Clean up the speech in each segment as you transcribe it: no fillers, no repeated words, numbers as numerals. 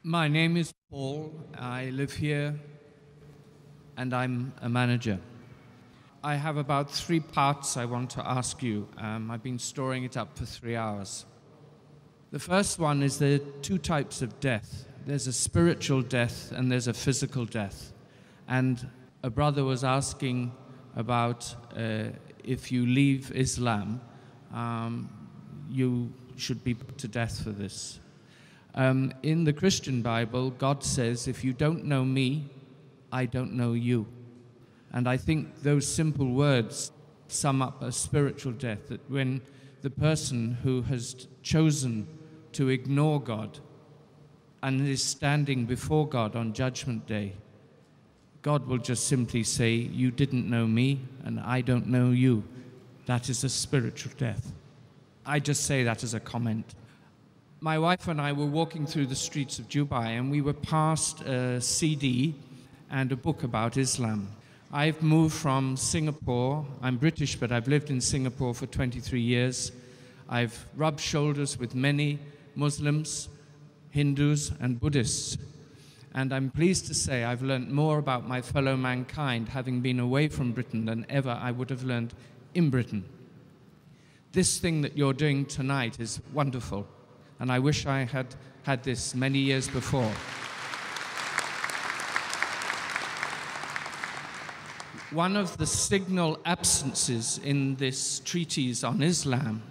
My name is Paul. I live here and I'm a manager. I have about 3 parts I want to ask you. I've been storing it up for 3 hours. The first one is there are 2 types of death. There's a spiritual death and there's a physical death. And a brother was asking about if you leave Islam, you should be put to death for this. In the Christian Bible, God says, if you don't know me, I don't know you. And I think those simple words sum up a spiritual death, that when the person who has chosen to ignore God and is standing before God on Judgment Day, God will just simply say, you didn't know me and I don't know you. That is a spiritual death. I just say that as a comment. My wife and I were walking through the streets of Dubai and we were past a CD and a book about Islam. I've moved from Singapore. I'm British, but I've lived in Singapore for 23 years. I've rubbed shoulders with many Muslims, Hindus, and Buddhists. And I'm pleased to say I've learned more about my fellow mankind having been away from Britain than ever I would have learned in Britain. This thing that you're doing tonight is wonderful. And I wish I had had this many years before. One of the signal absences in this treatise on Islam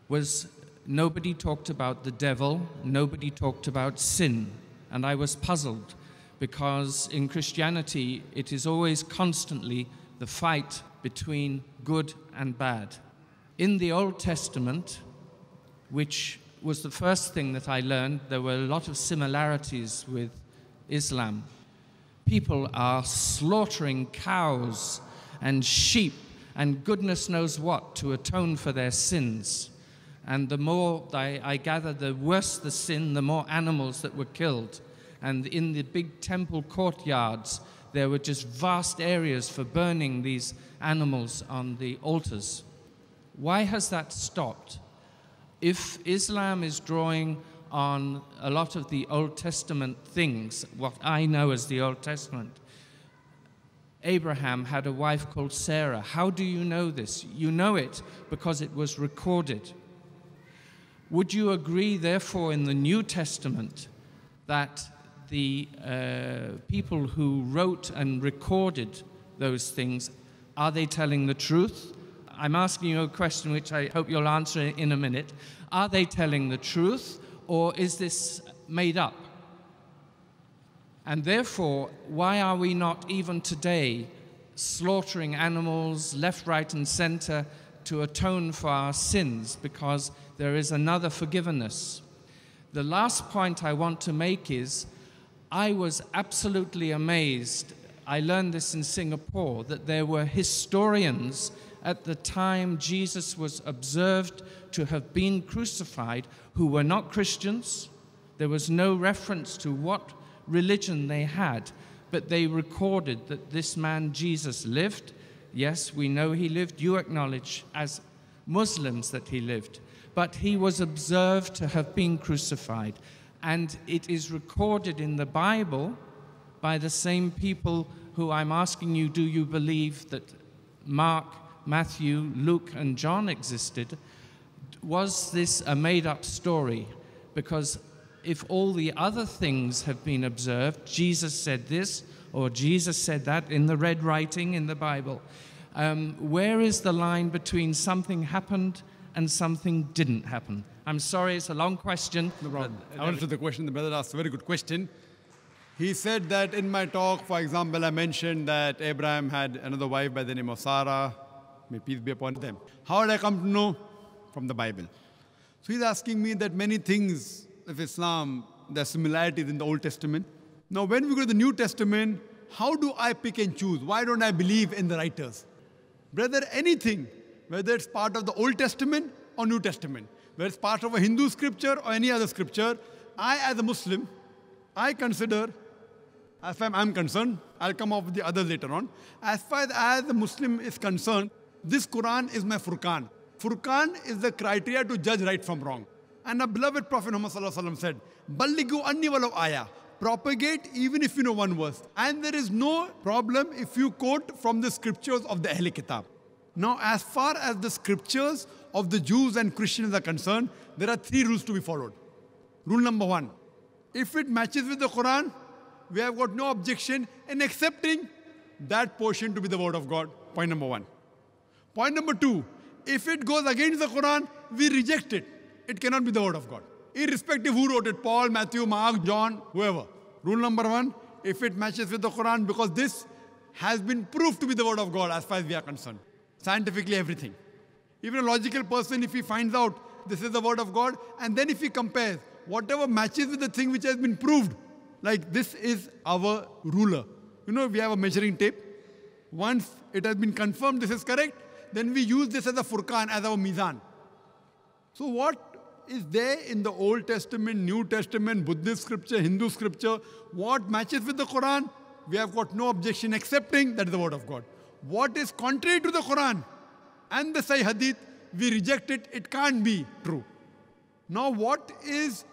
was nobody talked about the devil, nobody talked about sin. And I was puzzled because in Christianity it is always constantly the fight between good and bad. In the Old Testament, which was the first thing that I learned, there were a lot of similarities with Islam. People are slaughtering cows and sheep and goodness knows what to atone for their sins. And the more I gather, the worse the sin, the more animals that were killed. And in the big temple courtyards, there were just vast areas for burning these animals on the altars. Why has that stopped? If Islam is drawing on a lot of the Old Testament things, what I know as the Old Testament, Abraham had a wife called Sarah. How do you know this? You know it because it was recorded. Would you agree, therefore, in the New Testament that the people who wrote and recorded those things, are they telling the truth? I'm asking you a question which I hope you'll answer in a minute. Are they telling the truth, or is this made up? And therefore, why are we not even today slaughtering animals left, right, and center to atone for our sins, because there is another forgiveness? The last point I want to make is, I was absolutely amazed, I learned this in Singapore, that there were historians at the time Jesus was observed to have been crucified who were not Christians. There was no reference to what religion they had, but they recorded that this man Jesus lived. Yes, we know he lived. You acknowledge as Muslims that he lived. But he was observed to have been crucified. And it is recorded in the Bible by the same people who I'm asking you, do you believe that Mark, Matthew, Luke, and John existed? Was this a made-up story? Because if all the other things have been observed, Jesus said this, or Jesus said that in the red writing in the Bible, where is the line between something happened and something didn't happen? I'm sorry, it's a long question. No problem. I answer the question. The brother asked a very good question. He said that in my talk, for example, I mentioned that Abraham had another wife by the name of Sarah. May peace be upon them. How did I come to know? From the Bible. So he's asking me that many things of Islam, there are similarities in the Old Testament. Now, when we go to the New Testament, how do I pick and choose? Why don't I believe in the writers? Brother, anything, whether it's part of the Old Testament or New Testament, whether it's part of a Hindu scripture or any other scripture, I, as a Muslim, I consider, as far as I'm concerned, I'll come up with the others later on. As far as the Muslim is concerned, this Quran is my Furqan. Furqan is the criteria to judge right from wrong. And our beloved Prophet Muhammad said, Ballighu anni walau ayah. Propagate even if you know one verse. And there is no problem if you quote from the scriptures of the Ahl Kitab. Now, as far as the scriptures of the Jews and Christians are concerned, there are 3 rules to be followed. Rule number 1, if it matches with the Quran, we have got no objection in accepting that portion to be the word of God. Point number 1. Point number 2, if it goes against the Quran, we reject it. It cannot be the word of God. Irrespective who wrote it, Paul, Matthew, Mark, John, whoever. Rule number 1, if it matches with the Quran, because this has been proved to be the word of God as far as we are concerned. Scientifically, everything. Even a logical person, if he finds out this is the word of God, and then if he compares whatever matches with the thing which has been proved, like this is our ruler. You know, we have a measuring tape. Once it has been confirmed this is correct, then we use this as a furqan, as our mizan. So what is there in the Old Testament, New Testament, Buddhist scripture, Hindu scripture, what matches with the Quran, we have got no objection accepting that is the word of God. What is contrary to the Quran and the Sahih Hadith, we reject it. It can't be true. Now, what is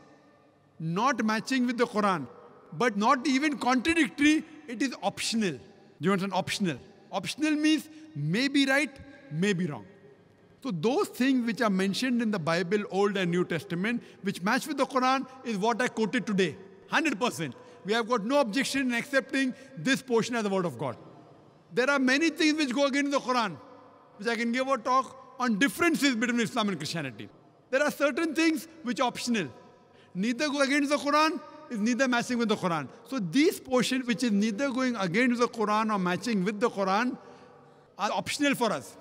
not matching with the Quran, but not even contradictory, it is optional. Do you understand? Optional. Optional means may be right, may be wrong. So those things which are mentioned in the Bible, Old and New Testament, which match with the Quran, is what I quoted today. 100%. We have got no objection in accepting this portion as the word of God. There are many things which go against the Quran, which I can give a talk on differences between Islam and Christianity. There are certain things which are optional. Neither go against the Quran, is neither matching with the Quran. So these portions which is neither going against the Quran or matching with the Quran are optional for us.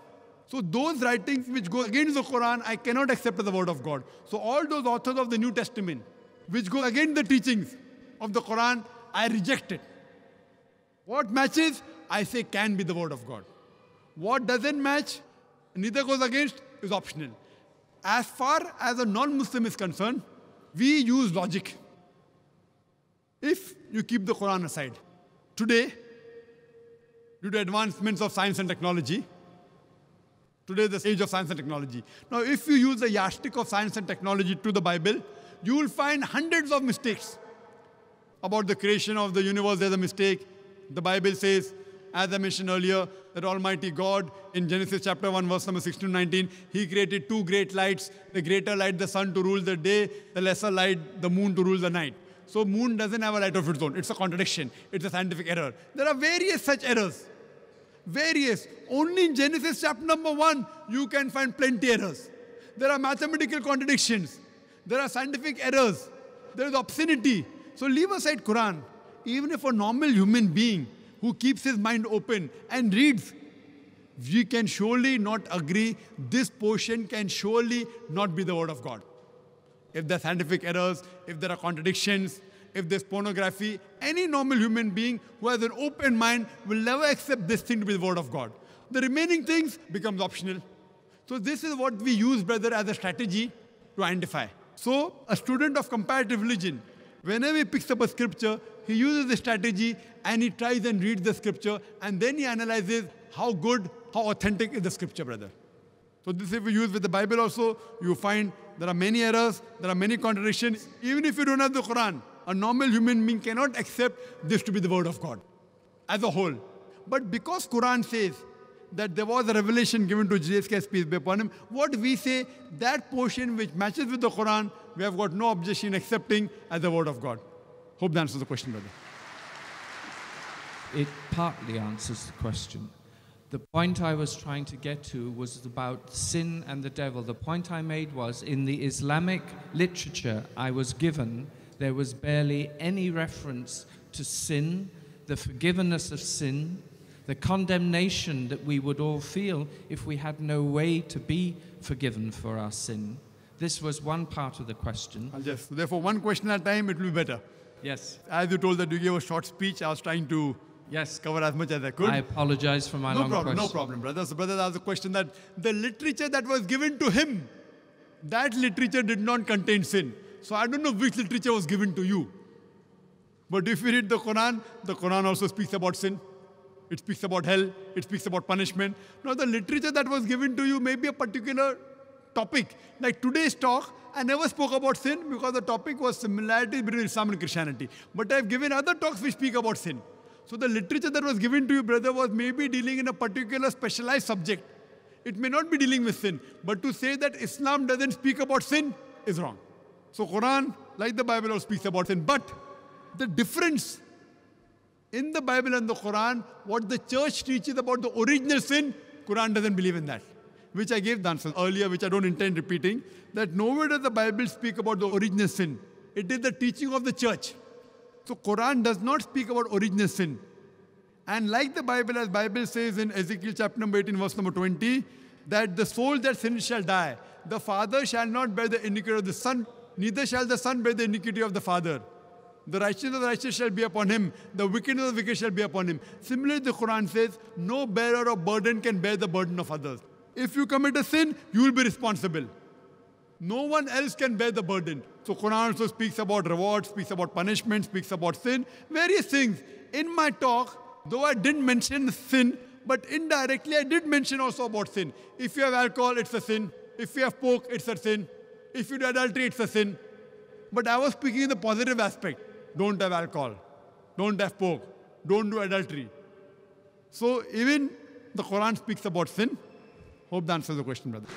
So those writings which go against the Quran, I cannot accept as the word of God. So all those authors of the New Testament which go against the teachings of the Quran, I reject it. What matches, I say can be the word of God. What doesn't match, neither goes against, is optional. As far as a non-Muslim is concerned, we use logic. If you keep the Quran aside, today, due to advancements of science and technology, today is the age of science and technology. Now, if you use the yardstick of science and technology to the Bible, you will find hundreds of mistakes. About the creation of the universe, there's a mistake. The Bible says, as I mentioned earlier, that Almighty God, in Genesis chapter 1, verse number 16 to 19, He created 2 great lights. The greater light, the sun, to rule the day. The lesser light, the moon, to rule the night. So moon doesn't have a light of its own. It's a contradiction. It's a scientific error. There are various such errors. Various. Only in Genesis chapter number 1, you can find plenty errors. There are mathematical contradictions. There are scientific errors. There is obscenity. So leave aside Quran. Even if a normal human being who keeps his mind open and reads, we can surely not agree, this portion can surely not be the word of God. If there are scientific errors, if there are contradictions, if there's pornography, any normal human being who has an open mind will never accept this thing to be the word of God. The remaining things becomes optional. So this is what we use, brother, as a strategy to identify. So a student of comparative religion, whenever he picks up a scripture, he uses the strategy and he tries and reads the scripture and then he analyzes how good, how authentic is the scripture, brother. So this if we use with the Bible also, you find there are many errors, there are many contradictions. Even if you don't have the Quran, a normal human being cannot accept this to be the word of God as a whole. But because Quran says that there was a revelation given to Jesus, peace be upon him, what we say, that portion which matches with the Quran, we have got no objection accepting as the word of God. Hope that answers the question, brother. It partly answers the question. The point I was trying to get to was about sin and the devil. The point I made was, in the Islamic literature I was given, there was barely any reference to sin, the forgiveness of sin, the condemnation that we would all feel if we had no way to be forgiven for our sin. This was one part of the question. Yes, therefore one question at a time, it will be better. Yes. As you told that you gave a short speech, I was trying to cover as much as I could. I apologize for my long question. No problem, brother. So brother asked the question that the literature that was given to him, that literature did not contain sin. So I don't know which literature was given to you. But if you read the Quran also speaks about sin. It speaks about hell. It speaks about punishment. Now the literature that was given to you may be a particular topic. Like today's talk, I never spoke about sin because the topic was similarity between Islam and Christianity. But I've given other talks which speak about sin. So the literature that was given to you, brother, was maybe dealing in a particular specialized subject. It may not be dealing with sin. But to say that Islam doesn't speak about sin is wrong. So Quran, like the Bible, also speaks about sin. But the difference in the Bible and the Quran, what the church teaches about the original sin, Quran doesn't believe in that. Which I gave the answer earlier, which I don't intend repeating, that nowhere does the Bible speak about the original sin. It is the teaching of the church. So Quran does not speak about original sin. And like the Bible, as Bible says in Ezekiel chapter number 18, verse number 20, that the soul that sins shall die. The father shall not bear the iniquity of the son, neither shall the son bear the iniquity of the father. The righteousness of the righteous shall be upon him. The wickedness of the wicked shall be upon him. Similarly, the Quran says, no bearer of burden can bear the burden of others. If you commit a sin, you will be responsible. No one else can bear the burden. So Quran also speaks about reward, speaks about punishment, speaks about sin, various things. In my talk, though I didn't mention sin, but indirectly I did mention also about sin. If you have alcohol, it's a sin. If you have pork, it's a sin. If you do adultery, it's a sin. But I was speaking in the positive aspect. Don't have alcohol. Don't have pork. Don't do adultery. So even the Quran speaks about sin. Hope that answers the question, brother.